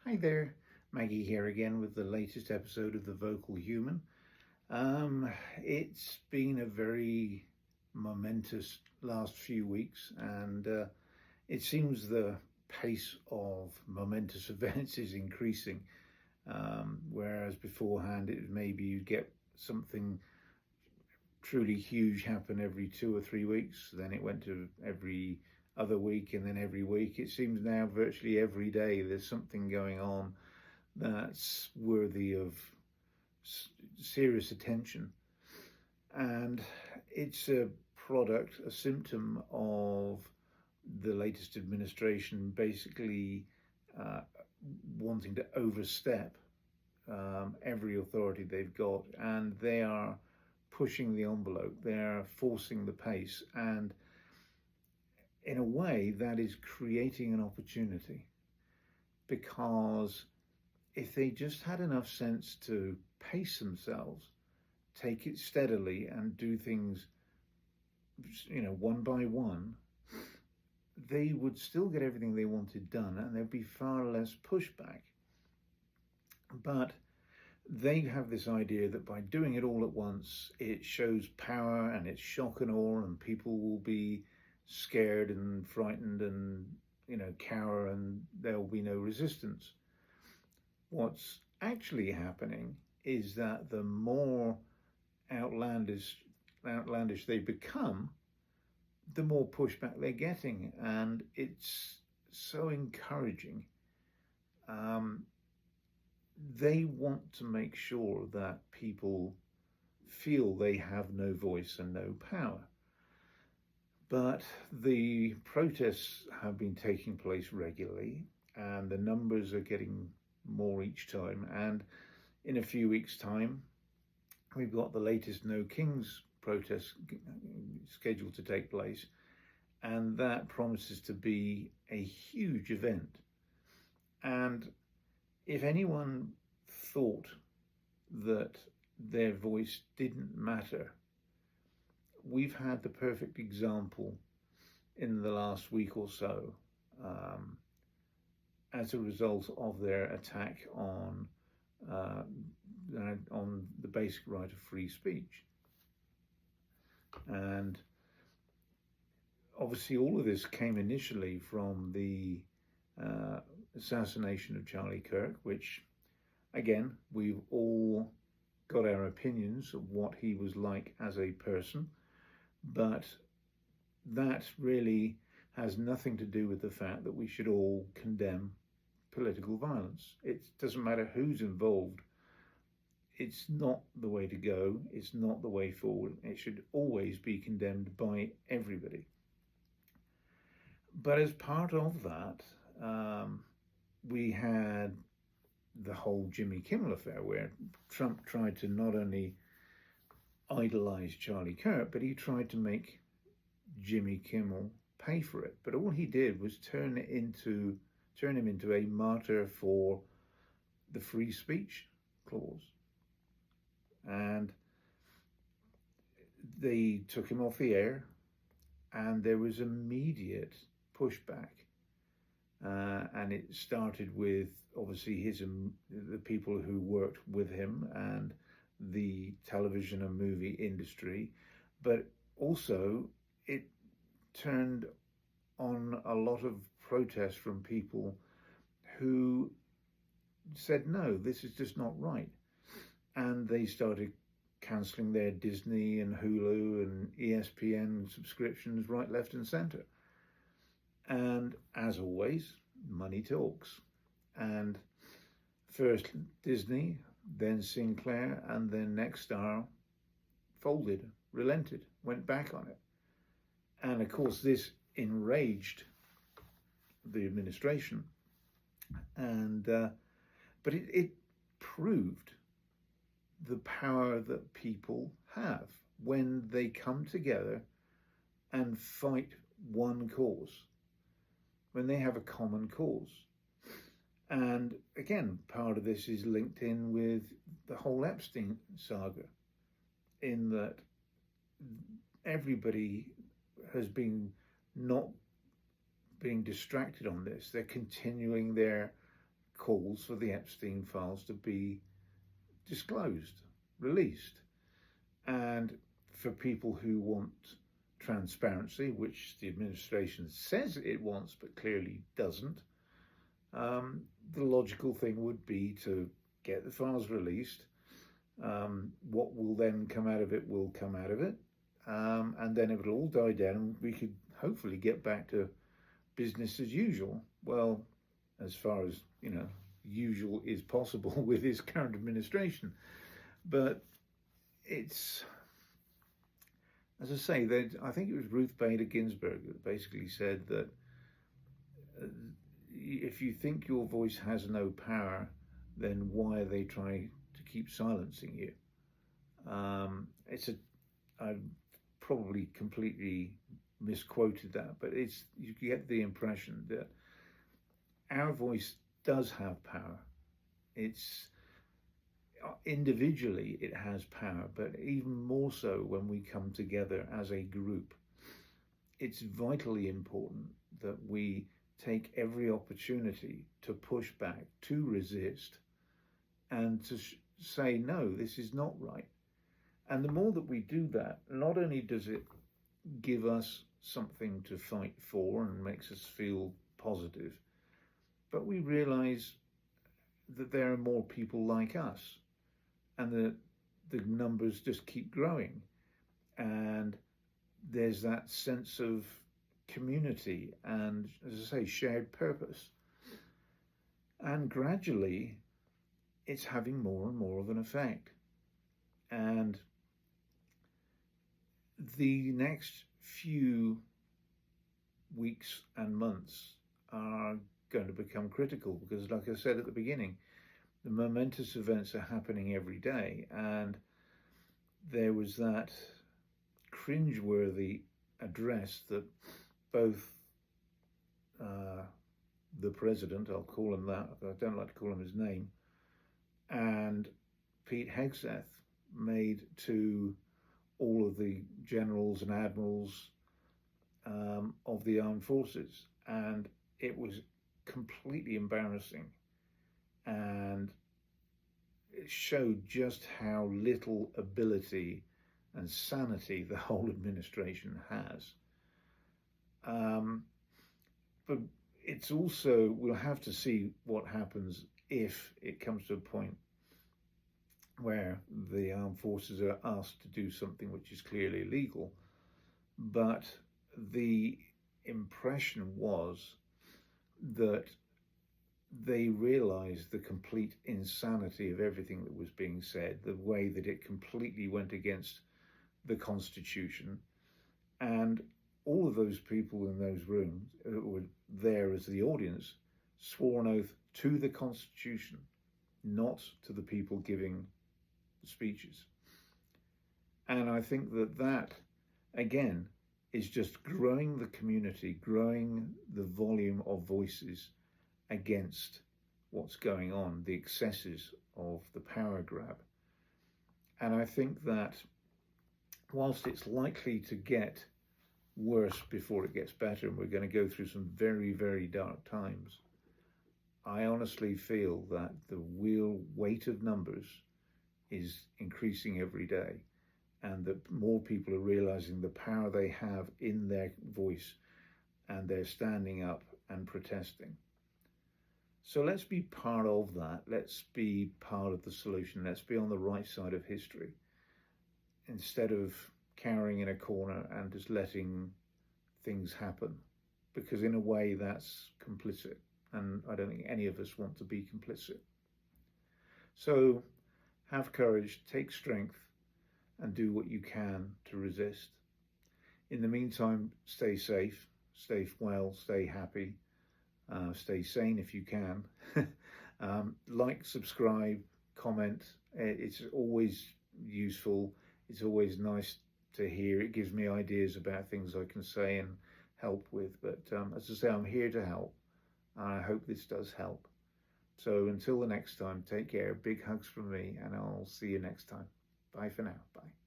Hi there, Maggie here again with the latest episode of The Vocal Human. It's been a very momentous last few weeks, and it seems the pace of momentous events is increasing. Whereas beforehand, it maybe you'd get something truly huge happen every 2 or 3 weeks, then it went to every other week, and then every week. It seems now virtually every day there's something going on that's worthy of serious attention, and it's a symptom of the latest administration basically wanting to overstep every authority they've got, and they are pushing the envelope, they're forcing the pace, and in a way that is creating an opportunity, because if they just had enough sense to pace themselves, take it steadily and do things, one by one, they would still get everything they wanted done, and there'd be far less pushback. But they have this idea that by doing it all at once, it shows power and it's shock and awe, and people will be scared and frightened and, cower, and there will be no resistance. What's actually happening is that the more outlandish they become, the more pushback they're getting, and it's so encouraging. They want to make sure that people feel they have no voice and no power. But the protests have been taking place regularly, and the numbers are getting more each time. And in a few weeks' time, we've got the latest No Kings protest scheduled to take place, and that promises to be a huge event. And if anyone thought that their voice didn't matter, we've had the perfect example in the last week or so, as a result of their attack on the basic right of free speech. And obviously all of this came initially from the assassination of Charlie Kirk, which, again, we've all got our opinions of what he was like as a person, but that really has nothing to do with the fact that we should all condemn political violence. It doesn't matter who's involved. It's not the way to go. It's not the way forward. It should always be condemned by everybody. But as part of that, we had the whole Jimmy Kimmel affair, where Trump tried to not only idolize Charlie Kirk, but he tried to make Jimmy Kimmel pay for it. But all he did was turn him into a martyr for the free speech clause. And they took him off the air, and there was immediate pushback. And it started with, obviously, the people who worked with him and the television and movie industry, but also it turned on a lot of protests from people who said, no, this is just not right. And they started cancelling their Disney and Hulu and ESPN subscriptions right, left and centre. And as always, money talks. And first Disney, then Sinclair, and then Nexstar folded, relented, went back on it. And of course, this enraged the administration. And but it proved the power that people have when they come together and fight one cause, when they have a common cause. And again, part of this is linked in with the whole Epstein saga, in that everybody has been not being distracted on this. They're continuing their calls for the Epstein files to be disclosed, released. And for people who want transparency, which the administration says it wants but clearly doesn't, the logical thing would be to get the files released. What will then come out of it will come out of it. And then it will all die down. We could hopefully get back to business as usual. Well, as far as, usual is possible with this current administration. But it's, as I say, I think it was Ruth Bader Ginsburg that basically said that if you think your voice has no power, then why are they trying to keep silencing you? I probably completely misquoted that, but you get the impression that our voice does have power. It's individually it has power, but even more so when we come together as a group. It's vitally important that we take every opportunity to push back, to resist, and to say, no, this is not right. And the more that we do that, not only does it give us something to fight for and makes us feel positive, but we realize that there are more people like us, and that the numbers just keep growing. And there's that sense of community and, as I say, shared purpose. And gradually, it's having more and more of an effect. And the next few weeks and months are going to become critical because, like I said at the beginning, the momentous events are happening every day. And there was that cringeworthy address that both the president, I'll call him that, I don't like to call him his name, and Pete Hegseth made to all of the generals and admirals of the armed forces. And it was completely embarrassing. And it showed just how little ability and sanity the whole administration has. But it's also, we'll have to see what happens if it comes to a point where the armed forces are asked to do something which is clearly illegal. But the impression was that they realized the complete insanity of everything that was being said, the way that it completely went against the Constitution. And all of those people in those rooms who were there as the audience swore an oath to the Constitution, not to the people giving the speeches. And I think that, again, is just growing the community, growing the volume of voices against what's going on, the excesses of the power grab. And I think that whilst it's likely to get worse before it gets better, and we're going to go through some very, very dark times, I honestly feel that the real weight of numbers is increasing every day, and that more people are realizing the power they have in their voice, and they're standing up and protesting. So let's be part of that. Let's be part of the solution. Let's be on the right side of history, instead of cowering in a corner and just letting things happen, because in a way that's complicit, and I don't think any of us want to be complicit. So have courage, take strength, and do what you can to resist. In the meantime, stay safe, stay well, stay happy, stay sane if you can. Like, subscribe, comment. It's always useful. It's always nice to hear. It gives me ideas about things I can say and help with. But as I say, I'm here to help. I hope this does help. So until the next time, take care. Big hugs from me, and I'll see you next time. Bye for now. Bye.